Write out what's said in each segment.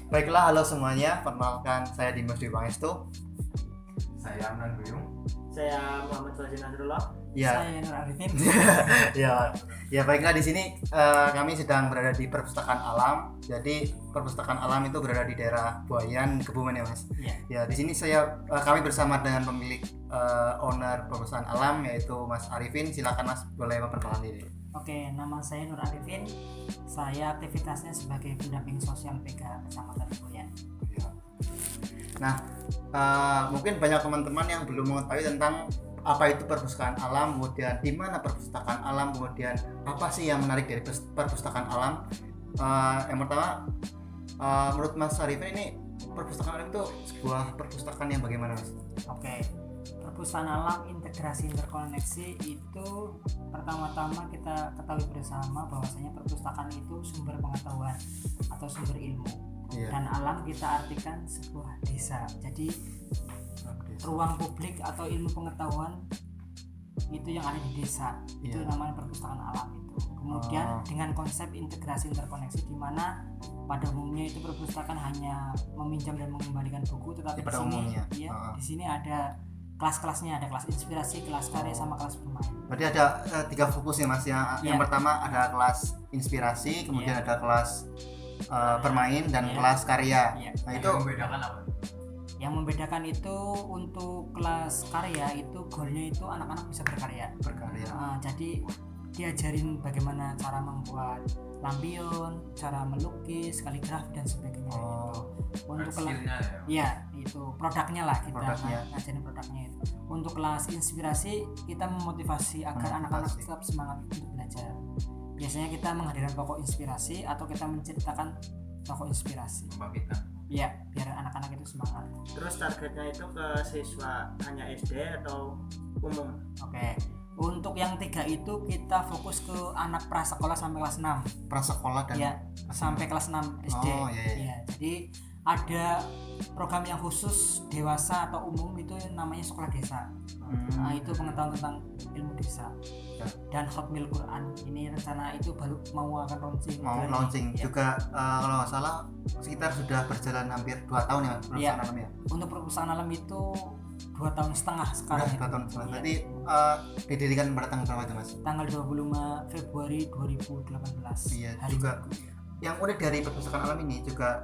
Baiklah, halo semuanya. Perkenalkan, saya Dimas Dwi Pangestu. Saya Amran Duyung. Saya Muhammad Fazil Nasrullah. Ya, Saya Nur Arifin. ya baiklah, di sini kami sedang berada di Perpustakaan Alam. Jadi Perpustakaan Alam itu berada di daerah Buayan, Kebumen ya Mas. Iya. Ya, di sini kami bersama dengan pemilik owner Perpustakaan Alam, yaitu Mas Arifin. Silakan Mas, boleh memperkenalkan diri. Oke, nama saya Nur Arifin. Saya aktivitasnya sebagai pendamping sosial PK Kecamatan Buayan. Nah, mungkin banyak teman-teman yang belum mengetahui tentang apa itu perpustakaan alam, kemudian di mana perpustakaan alam, kemudian apa sih yang menarik dari perpustakaan alam. Yang pertama, menurut Mas Arifin ini perpustakaan alam itu sebuah perpustakaan yang bagaimana, Mas? Oke, perpustakaan alam integrasi interkoneksi itu pertama-tama kita ketahui bersama bahwasanya perpustakaan itu sumber pengetahuan atau sumber ilmu. Iya. Dan alam kita artikan sebuah desa. Jadi ruang publik atau ilmu pengetahuan itu yang ada di desa, itu Iya. namanya perpustakaan alam itu. Kemudian dengan konsep integrasi interkoneksi, di mana pada umumnya itu perpustakaan hanya meminjam dan mengembalikan buku, tetapi Pada di sini umumnya. di sini ada kelas-kelasnya, ada kelas inspirasi, kelas karya, sama kelas bermain. Berarti ada 3 fokus ya Mas. Yang Iya. pertama ada kelas inspirasi, kemudian Iya. ada kelas bermain dan Iya. kelas karya. Iya. Nah itu Yang membedakan apa? Yang membedakan itu untuk kelas karya itu goalnya itu anak-anak bisa berkarya. berkarya. Jadi diajarin bagaimana cara membuat lampion, cara melukis, kaligrafi dan sebagainya. Oh. Untuk kelas, skillnya ya. ya itu produknya lah, kita Produknya. ngajarin produknya itu. Untuk kelas inspirasi kita memotivasi agar anak-anak Memotivasi. tetap semangat untuk belajar. Biasanya kita menghadirkan pokok inspirasi atau kita menceritakan tokoh inspirasi. Membangkitkan. Ya, biar anak-anak itu semangat. Terus targetnya itu ke siswa hanya SD atau umum? Oke. Untuk yang 3 itu kita fokus ke anak prasekolah sampai kelas 6. Prasekolah dan Ya, sampai kelas 6 SD. Oh, iya. Ya, jadi ada program yang khusus dewasa atau umum itu namanya sekolah desa. Nah, itu pengetahuan tentang ilmu desa. Ya. Dan Hotmail Quran ini rencana itu baru mau akan launching. mau bulan launching ini. Ya. juga kalau nggak salah sekitar sudah berjalan hampir 2 tahun ya perpustakaan Iya. alam ya. Untuk perpustakaan alam itu 2 tahun setengah sekarang. Udah itu. 2 tahun setengah. Iya. Berarti didirikan pada tanggal berapa itu Mas? Tanggal 25 Februari 2018. Iya, Hari juga Minggu. yang unik dari perpustakaan alam ini juga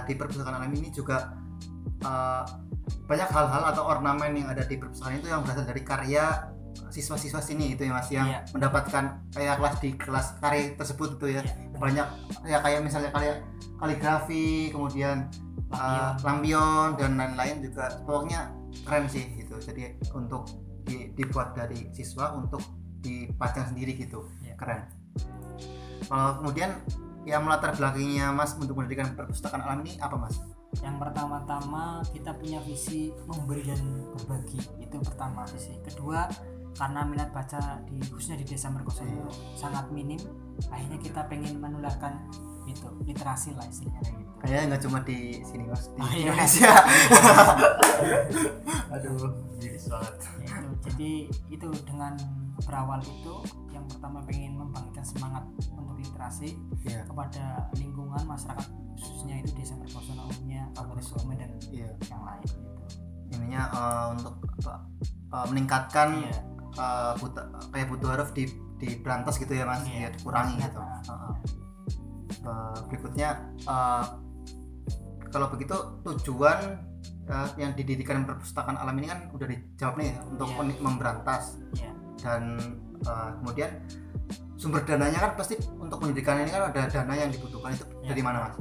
di perpustakaan alam ini juga banyak hal-hal atau ornamen yang ada di perpustakaan itu yang berasal dari karya siswa-siswa sini itu ya Mas, yang Iya. mendapatkan kayak di kelas karya tersebut itu ya. Iya. Banyak ya kayak misalnya kaligrafi, kemudian lampion dan lain-lain juga. Pokoknya keren sih gitu. Jadi untuk dibuat dari siswa untuk dipajang sendiri gitu. Iya. Keren. Kalau kemudian yang melatar belakangnya Mas untuk mendirikan perpustakaan alam ini apa Mas? Yang pertama-tama kita punya visi memberi dan berbagi, itu pertama visi. Kedua, karena minat baca khususnya di desa Merkoso itu sangat minim, akhirnya kita pengen menularkan itu literasi lah istilahnya kayak gitu. Kayaknya nggak cuma di sini Mas, di Oh, iya. Indonesia. Aduh, jadi banget. Itu, jadi itu dengan berawal itu yang pertama pengen membangkitkan semangat untuk literasi Iya. kepada lingkungan masyarakat khususnya itu desa Merkoso umumnya, Kabupaten Kebumen dan Iya. yang lain gitu. Ininya untuk meningkatkan Iya. kayak butuh huruf di berantas gitu ya Mas, Iya. ya dikurangi gitu. Nah, Berikutnya kalau begitu tujuan yang didirikan perpustakaan alam ini kan udah dijawab nih ya, untuk Iya. memberantas Iya. dan kemudian sumber dananya kan pasti untuk mendirikan ini kan ada dana yang dibutuhkan itu Iya. dari mana Mas?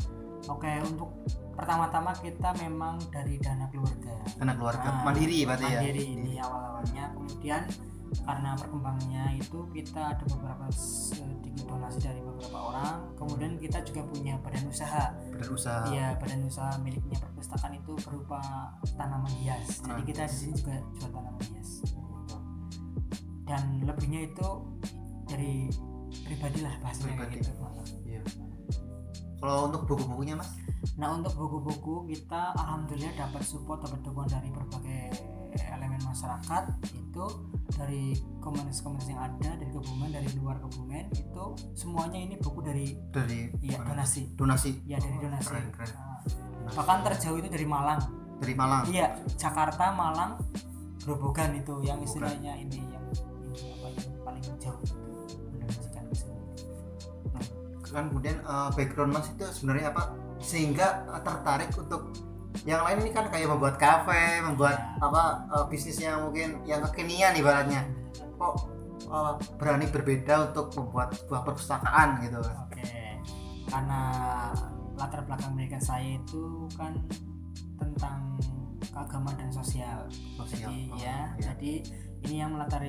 Oke, untuk pertama-tama kita memang dari dana keluarga. Dana keluarga Nah, mandiri berarti ya. Mandiri ini awal-awalnya, kemudian karena perkembangannya itu kita ada beberapa sedikit donasi dari beberapa orang, kemudian kita juga punya badan usaha. Berusaha. Iya, badan usaha miliknya perpustakaan itu berupa tanaman hias. Jadi kita di sini juga jual tanaman hias. Gitu. Dan lebihnya itu dari pribadi lah bahasanya kayak Pribadi. gitu. Iya. Kalau untuk buku-bukunya Mas? Nah untuk buku-buku kita alhamdulillah dapat support, dapat dukungan dari berbagai elemen masyarakat, itu dari komunitas-komunitas yang ada, dari Kebumen, dari luar Kebumen, itu semuanya ini buku dari ya mana? donasi ya, dari donasi. Keren. Nah, bahkan terjauh itu dari Malang. Iya, Jakarta, Malang, Grobogan itu yang istilahnya ini yang paling jauh itu mendonasikan ke sini. Kan kemudian background Mas itu sebenarnya apa sehingga tertarik untuk yang lain? Ini kan kayak membuat kafe, membuat bisnis yang mungkin yang kekinian ibaratnya, kok berani berbeda untuk membuat sebuah perpustakaan gitu. Oke, karena latar belakang pendidikan saya itu kan tentang keagamaan dan sosial. Jadi ini yang melatar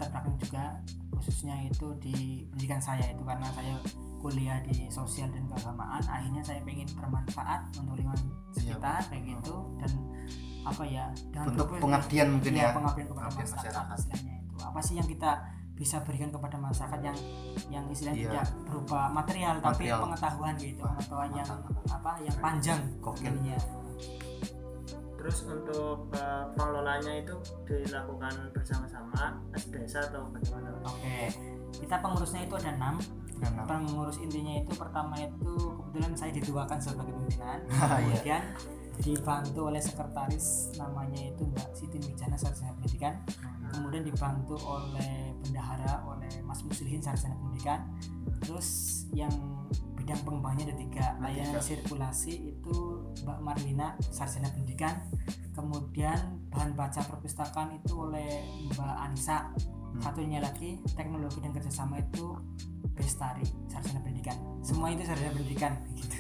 belakang juga khususnya itu di pendidikan saya itu, karena saya kuliah di sosial dan keagamaan, akhirnya saya pengen bermanfaat untuk lingkungan sekitar kayak gitu, dan apa ya, dengan bentuk pengabdian mungkin ya, pengabdian kepada masyarakat istilahnya itu. Apa sih yang kita bisa berikan kepada masyarakat yang istilahnya tidak berupa material tapi pengetahuan gitu, pengetahuan yang yang panjang kokilnya. Terus untuk pengelolanya itu dilakukan bersama-sama desa atau bagaimana? Oke, kita pengurusnya itu ada 6. Pengurus intinya itu pertama itu kebetulan saya dituakan sebagai pimpinan, kemudian dibantu oleh sekretaris namanya itu Mbak Siti Nurjana, sarjana pendidikan, kemudian dibantu oleh bendahara oleh Mas Muslihin, sarjana pendidikan. Terus yang bidang pengembangannya ada 3, layanan sirkulasi itu Mbak Marlina, sarjana pendidikan, kemudian bahan baca perpustakaan itu oleh Mbak Anissa, satunya lagi teknologi dan kerjasama itu Bestari, sarjana pendidikan. Semua itu sarjana pendidikan gitu.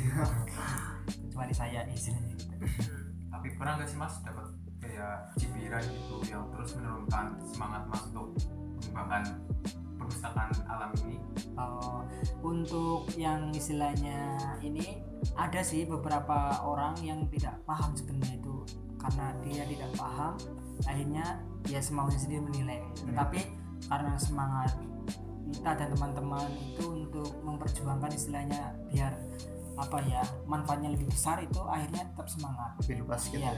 Kecuali saya istilahnya gitu. Tapi pernah nggak sih Mas dapat kayak cibiran gitu yang terus menurunkan semangat Mas untuk mengembangkan perpustakaan alam ini? Untuk yang istilahnya ini ada sih beberapa orang yang tidak paham sebenarnya itu, karena dia tidak paham akhirnya ya semaunya sendiri menilai. Tapi karena semangat kita dan teman-teman itu untuk memperjuangkan istilahnya biar manfaatnya lebih besar, itu akhirnya tetap semangat, lebih luas gitu ya.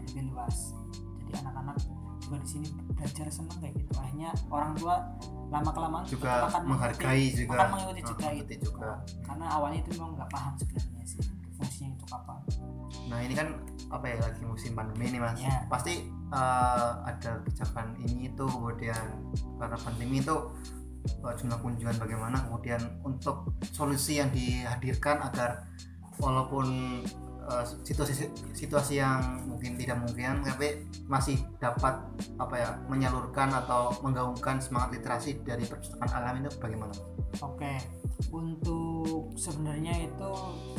Lebih luas. Jadi anak-anak juga di sini belajar senang kayak gitu, akhirnya orang tua lama kelamaan juga akan menghargai juga, akan mengikuti juga. Karena awalnya itu memang nggak paham sebenarnya sih fungsinya itu apa. Nah ini kan lagi musim pandemi nih Mas, pasti ada kebijakan ini itu, kemudian karena pandemi itu jumlah kunjungan bagaimana, kemudian untuk solusi yang dihadirkan agar walaupun situasi yang mungkin tidak mungkin tapi masih dapat menyalurkan atau menggaungkan semangat literasi dari perpustakaan alam itu bagaimana? Oke, untuk sebenarnya itu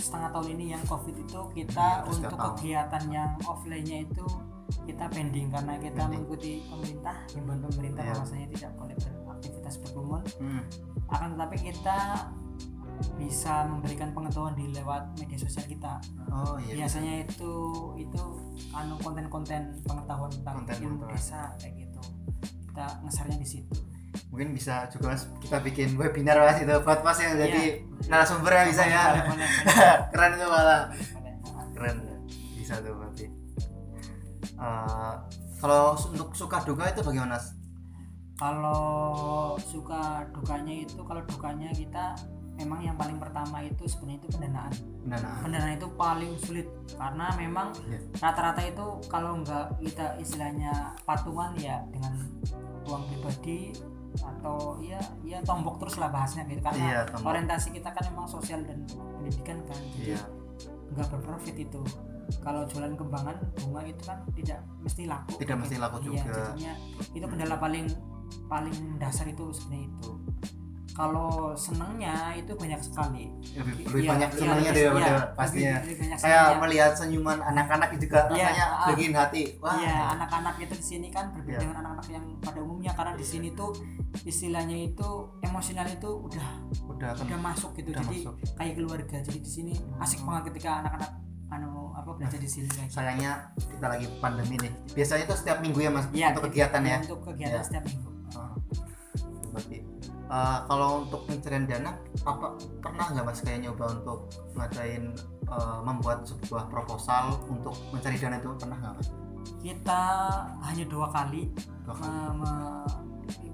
setengah tahun ini yang COVID itu kita untuk kegiatan yang offline-nya itu kita pending karena kita mengikuti himbauan pemerintah bahwasanya tidak boleh beraktivitas berkerumun. Akan tetapi kita bisa memberikan pengetahuan di lewat media sosial kita. Biasanya itu konten-konten pengetahuan tentang ilmu desa kayak gitu. Kita ngesarnya di situ. Mungkin bisa juga Mas kita bikin webinar Mas itu buat Mas yang jadi narasumbernya bisa ya. Keren itu malah. Keren. Bisa tuh berarti. Kalau untuk suka duka itu bagaimana Mas? Kalau suka dukanya itu, kalau dukanya kita memang yang paling pertama itu sebenarnya itu pendanaan itu paling sulit, karena memang rata-rata itu kalau nggak kita istilahnya patungan ya dengan uang pribadi atau ya tombok terus lah bahasnya gitu, karena orientasi kita kan memang sosial dan pendidikan kan, jadi nggak berprofit itu. Kalau jualan kembangan bunga itu kan tidak mesti laku juga. Jadinya itu kendala paling dasar itu sebenarnya itu. Kalau senangnya itu banyak sekali. Lebih banyak senangnya daripada pastinya. Saya melihat senyuman anak-anak juga rasanya bikin hati. Wah. Iya, anak-anak itu di sini kan berbeda dengan anak-anak yang pada umumnya, karena di sini tuh istilahnya itu emosional itu udah masuk gitu. Jadi kayak keluarga. Jadi di sini asik banget ketika anak-anak belajar di sini. Sayangnya kita lagi pandemi nih. Biasanya itu setiap minggu ya Mas untuk kegiatan ya. Untuk kegiatan setiap minggu. Berarti kalau untuk pencarian dana pernah nggak Mas kayak nyoba untuk ngadain membuat sebuah proposal untuk mencari dana itu pernah nggak Mas? Kita hanya 2 kali Dua kali.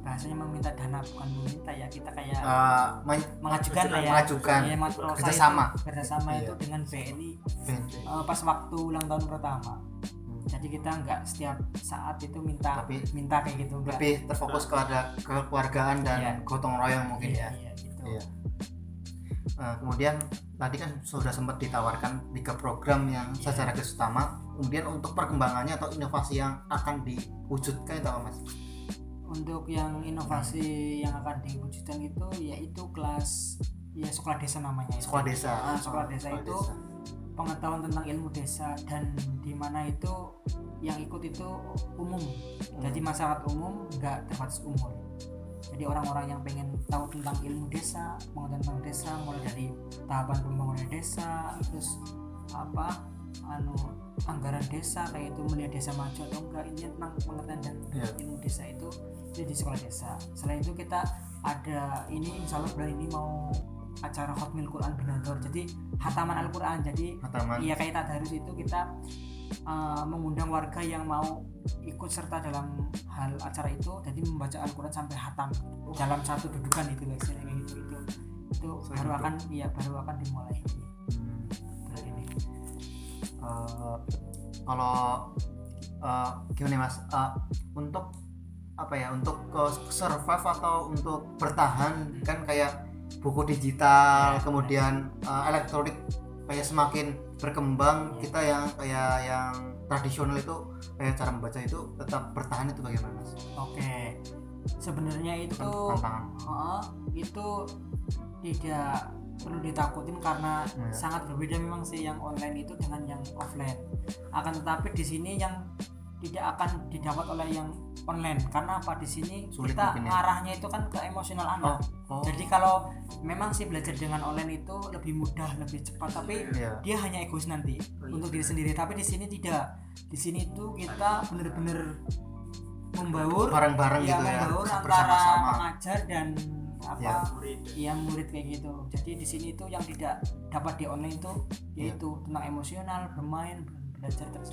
bahasanya meminta dana, bukan meminta ya, kita kayak mengajukan lah ya, mengajukan ya, proposal kerjasama. kerjasama Iya. itu dengan BNI BNI. pas waktu ulang tahun pertama. Jadi kita nggak setiap saat itu minta kayak gitu, enggak. Lebih terfokus kepada kekeluargaan dan Iya. gotong royong mungkin Iya, ya. gitu. Iya. Kemudian tadi kan sudah sempat ditawarkan 3 program yang secara garis utama. Kemudian untuk perkembangannya atau inovasi yang akan diwujudkan itu apa Mas? Untuk yang inovasi yang akan diwujudkan itu yaitu kelas ya sekolah desa namanya itu. Sekolah desa. Sekolah desa itu pengetahuan tentang ilmu desa, dan di mana itu yang ikut itu umum. Jadi masyarakat umum nggak terbatas umur. Jadi orang-orang yang pengen tahu tentang ilmu desa, pengetahuan tentang desa, mulai dari tahapan pembangunan desa, terus anggaran desa kayak itu, melihat desa maju atau enggak, ini tentang pengetahuan dan ilmu desa itu di sekolah desa. Selain itu kita ada ini, insya Allah bulan ini mau acara Hotmil Quran Binator, jadi hataman Al-Quran. Jadi iya kayak tadarus itu kita mengundang warga yang mau ikut serta dalam hal acara itu, jadi membaca Al-Quran sampai hatam dalam satu dudukan itu kayak gitu. Itu baru akan dimulai bulan ini. Kalau gimana Mas, untuk apa ya, untuk survive atau untuk bertahan kan kayak buku digital, kemudian elektronik kayak semakin berkembang, kita yang kayak yang tradisional itu kayak cara membaca itu tetap bertahan, itu bagaimana Mas? Oke, sebenarnya itu itu tidak perlu ditakutin karena sangat berbeda memang sih yang online itu dengan yang offline. Akan tetapi di sini yang tidak akan didapat oleh yang online, karena apa, di sini sulit kita mungkin, ngarahnya itu kan ke emosional anak. Jadi kalau memang sih belajar dengan online itu lebih mudah, lebih cepat, tapi dia hanya egois nanti untuk diri sendiri. Tapi di sini tidak. Di sini itu kita benar-benar membaur bareng-bareng gitu ya, membaur antara pengajar dan murid kayak gitu. Jadi di sini itu yang tidak dapat di online itu yaitu tentang emosional, bermain, belajar terus.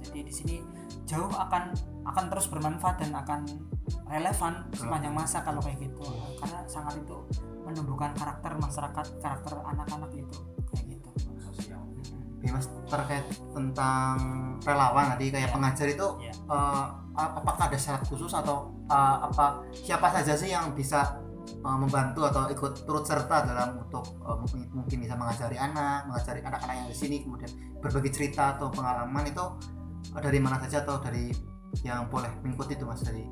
Jadi di sini jauh akan terus bermanfaat dan akan relevan sepanjang masa kalau kayak gitu, karena sangat itu menumbuhkan karakter masyarakat, karakter anak-anak itu kayak gitu. Mas, terkait tentang relawan tadi kayak pengajar itu apakah ada syarat khusus atau siapa saja sih yang bisa membantu atau ikut turut serta dalam untuk mungkin bisa mengajari anak-anak yang di sini, kemudian berbagi cerita atau pengalaman itu dari mana saja atau dari yang boleh mengikuti itu Mas dari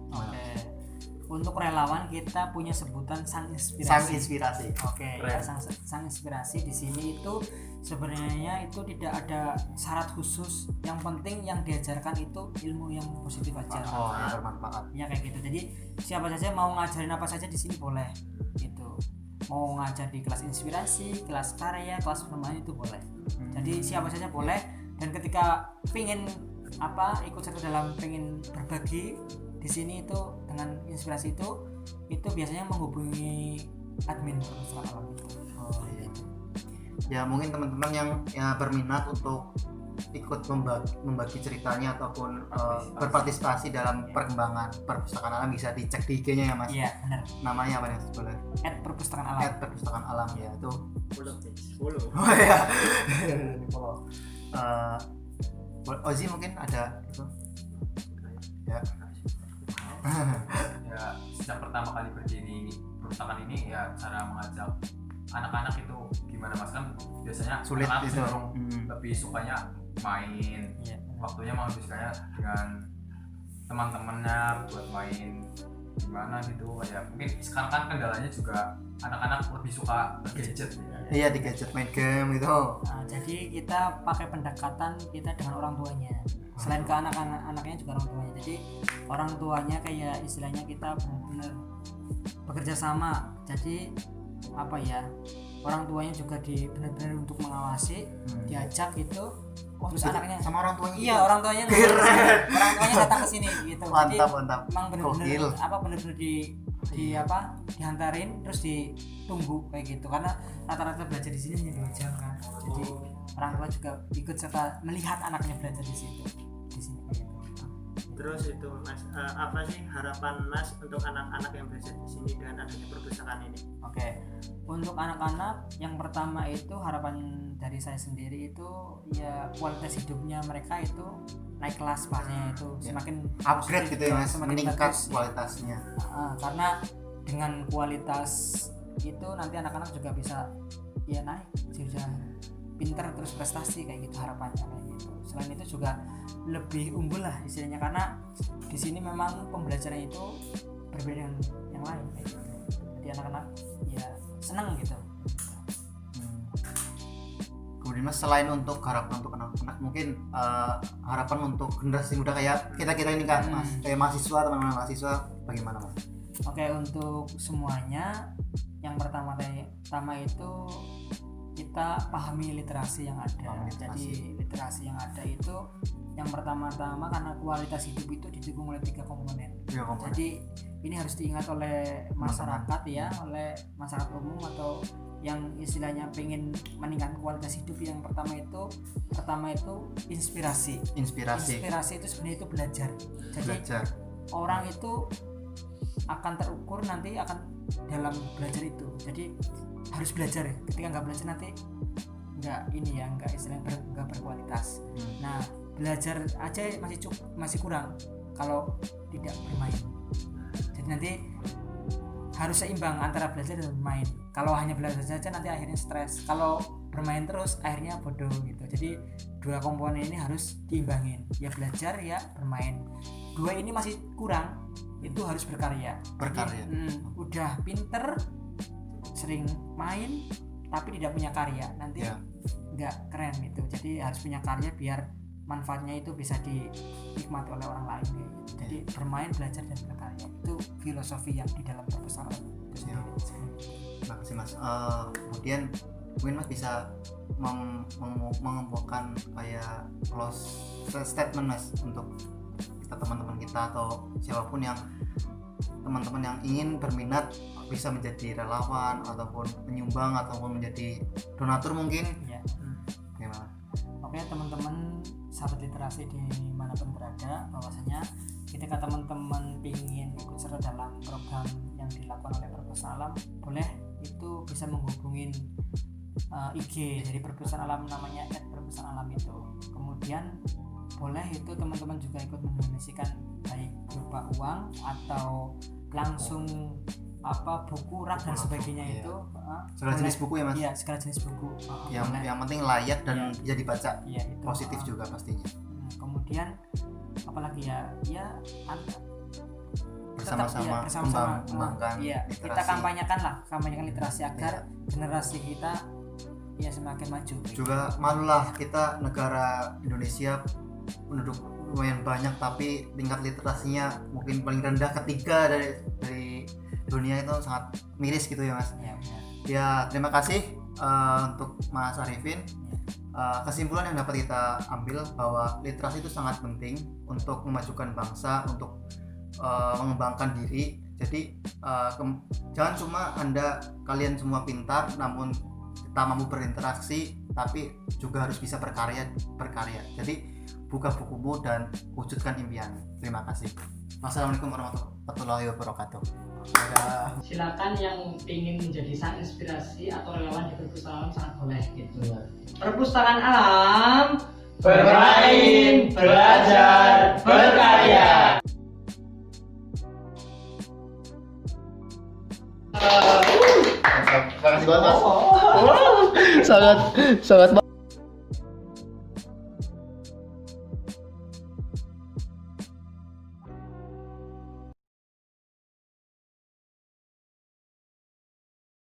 Untuk relawan kita punya sebutan Sang Inspirasi. Oke, ya, Sang Inspirasi di sini itu sebenarnya itu tidak ada syarat khusus. Yang penting yang diajarkan itu ilmu yang positif aja. Yang bermanfaat. Ya kayak gitu. Jadi siapa saja mau ngajarin apa saja di sini boleh. Gitu. Mau ngajar di kelas inspirasi, kelas karya, kelas permainan itu boleh. Jadi siapa saja boleh, dan ketika pengen ikut serta dalam pengen berbagi di sini itu dengan inspirasi itu biasanya menghubungi admin perpustakaan alam itu. Ya mungkin teman-teman yang berminat untuk ikut membagi ceritanya ataupun berpartisipasi dalam perkembangan perpustakaan alam bisa dicek di IG-nya ya Mas. Iya benar. Namanya apa nih boleh? @perpustakaan alam. @perpustakaan alam ya itu. Follow. Oh ya. Follow. Ozi mungkin ada itu. Ya. Ya sejak pertama kali berdiri perpustakaan ini ya cara mengajak anak-anak itu gimana Mas, kan biasanya sulit anak itu lebih sukanya main, waktunya mau habiskannya dengan teman-temannya buat main gimana gitu ya. Mungkin sekarang kan kendalanya juga anak-anak lebih suka gadget ya. Iya, di gadget, main game gitu. Jadi kita pakai pendekatan kita dengan orang tuanya. Selain ke anak-anaknya juga orang tuanya. Jadi orang tuanya kayak istilahnya kita benar-benar bekerja sama. Jadi orang tuanya juga benar-benar untuk mengawasi, diajak gitu. Terus anaknya sama orang tuanya. Iya, orang tuanya datang ke sini gitu. Mantap. Emang benar-benar dihantarin terus ditunggu kayak gitu, karena rata-rata belajar di sini hanya 2 jam kan. Jadi tua juga ikut serta melihat anaknya belajar di sini gitu. Terus itu Mas, apa sih harapan Mas untuk anak-anak yang belajar di sini dengan adanya perpustakaan ini? Oke, untuk anak-anak yang pertama itu harapan dari saya sendiri itu ya kualitas hidupnya mereka itu naik kelas bahasanya itu semakin Upgrade gitu ya Mas, semakin meningkat bagus. kualitasnya. Karena dengan kualitas itu nanti anak-anak juga bisa ya naik sudah pinter terus prestasi kayak gitu harapannya kayak gitu. Selain itu juga lebih unggul lah istilahnya karena di sini memang pembelajaran itu berbeda dengan yang lain kayak gitu. Jadi anak-anak ya senang gitu. Kemudian Mas, selain untuk harapan untuk anak-anak, mungkin harapan untuk generasi muda kayak kita ini kan Mas, kayak mahasiswa, teman-teman mahasiswa, bagaimana Mas? Oke, untuk semuanya yang pertama itu kita pahami literasi yang ada. Jadi literasi yang ada itu yang pertama-tama karena kualitas hidup itu didukung oleh 3 komponen. Jadi ini harus diingat oleh masyarakat ya, oleh masyarakat umum atau yang istilahnya pengen meningkatkan kualitas hidup. Yang pertama itu inspirasi itu sebenarnya itu belajar. Jadi orang itu akan terukur nanti akan dalam belajar itu. Jadi harus belajar ya. Ketika nggak belajar nanti nggak istilahnya nggak berkualitas. Nah, belajar aja masih kurang kalau tidak bermain. Jadi nanti harus seimbang antara belajar dan bermain. Kalau hanya belajar saja nanti akhirnya stres. Kalau bermain terus akhirnya bodoh gitu. Jadi 2 komponen ini harus diimbangin. Ya belajar ya bermain. 2 ini masih kurang. Itu harus berkarya. Jadi, udah pinter sering main tapi tidak punya karya nanti nggak keren gitu. Jadi harus punya karya biar manfaatnya itu bisa dinikmati oleh orang lain gitu. Jadi bermain, belajar dan berkarya itu filosofi yang di dalam perpustakaan itu sendiri. Terima kasih Mas. Kemudian mungkin Mas bisa mengumpulkan kayak close statement Mas untuk kita teman-teman kita atau siapapun yang teman-teman yang ingin berminat bisa menjadi relawan ataupun penyumbang ataupun menjadi donatur mungkin Ya. Gimana? Oke teman-teman sahabat literasi dimanapun berada, bahwasanya ketika teman-teman ingin ikut serta dalam program yang dilakukan oleh Perpustakaan Alam, boleh itu bisa menghubungin IG dari Perpustakaan Alam, namanya @perpustakaan alam itu. Kemudian boleh itu teman-teman juga ikut mendonasikan baik berupa uang atau langsung buku, rak dan sebagainya itu segala jenis buku ya Mas? Iya, segala jenis buku. Yang penting layak dan bisa dibaca. Iya, itu Positif juga pastinya. Kemudian apalagi ya bersama-sama kembangkan literasi. Kita kampanyekan literasi agar generasi kita ya semakin maju. Juga malulah kita negara Indonesia penduduk lumayan banyak tapi tingkat literasinya mungkin paling rendah, ketiga dari dunia, itu sangat miris gitu ya Mas. Ya terima kasih untuk Mas Arifin. Kesimpulan yang dapat kita ambil bahwa literasi itu sangat penting untuk memajukan bangsa, untuk mengembangkan diri. Jadi jangan cuma kalian semua pintar namun kita mampu berinteraksi, tapi juga harus bisa berkarya. Jadi buka bukumu dan wujudkan impian. Terima kasih. Wassalamualaikum warahmatullahi wabarakatuh. Silakan yang ingin menjadi sang inspirasi atau relawan di Perpustakaan Alam sangat boleh gitu. Perpustakaan Alam, bermain, belajar, berkarya. Terima kasih banget Mas. sangat